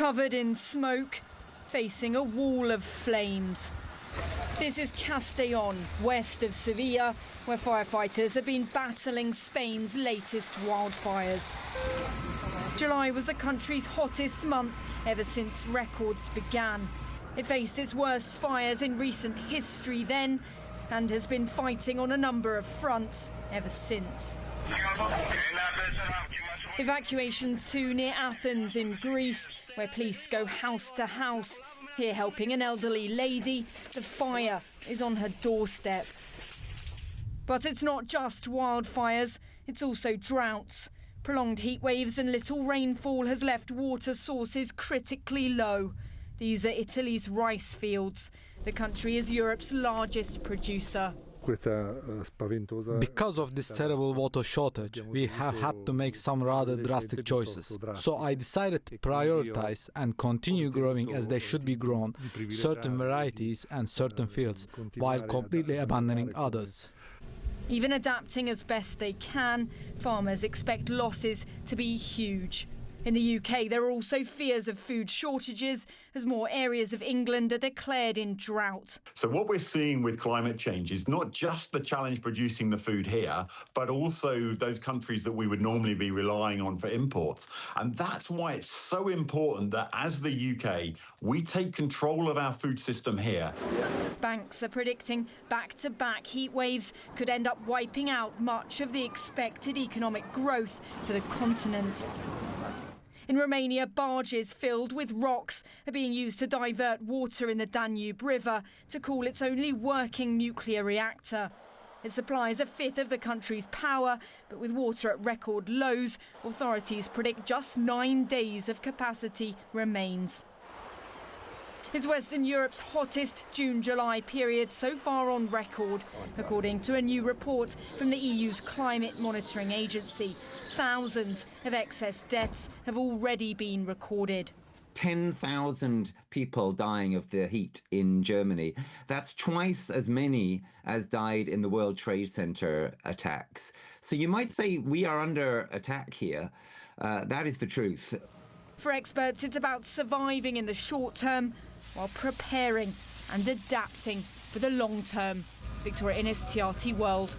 covered in smoke, facing a wall of flames. This is Castellón, west of Sevilla, where firefighters have been battling Spain's latest wildfires. July was the country's hottest month ever since records began. It faced its worst fires in recent history then and has been fighting on a number of fronts ever since. Evacuations too near Athens in Greece, where police go house to house. Here helping an elderly lady, the fire is on her doorstep. But it's not just wildfires, it's also droughts. Prolonged heatwaves and little rainfall has left water sources critically low. These are Italy's rice fields. The country is Europe's largest producer. Because of this terrible water shortage, we have had to make some rather drastic choices. So I decided to prioritize and continue growing as they should be grown, certain varieties and certain fields, while completely abandoning others. Even adapting as best they can, farmers expect losses to be huge. In the UK, there are also fears of food shortages as more areas of England are declared in drought. So what we're seeing with climate change is not just the challenge producing the food here, but also those countries that we would normally be relying on for imports. And that's why it's so important that as the UK, we take control of our food system here. Banks are predicting back-to-back heat waves could end up wiping out much of the expected economic growth for the continent. In Romania, barges filled with rocks are being used to divert water in the Danube River to cool its only working nuclear reactor. It supplies a fifth of the country's power, but with water at record lows, authorities predict just 9 days of capacity remains. It's Western Europe's hottest June-July period so far on record, according to a new report from the EU's climate monitoring agency. Thousands of excess deaths have already been recorded. 10,000 people dying of the heat in Germany. That's twice as many as died in the World Trade Center attacks. So you might say we are under attack here. That is the truth. For experts, it's about surviving in the short term while preparing and adapting for the long term. Victoria Innes, TRT World.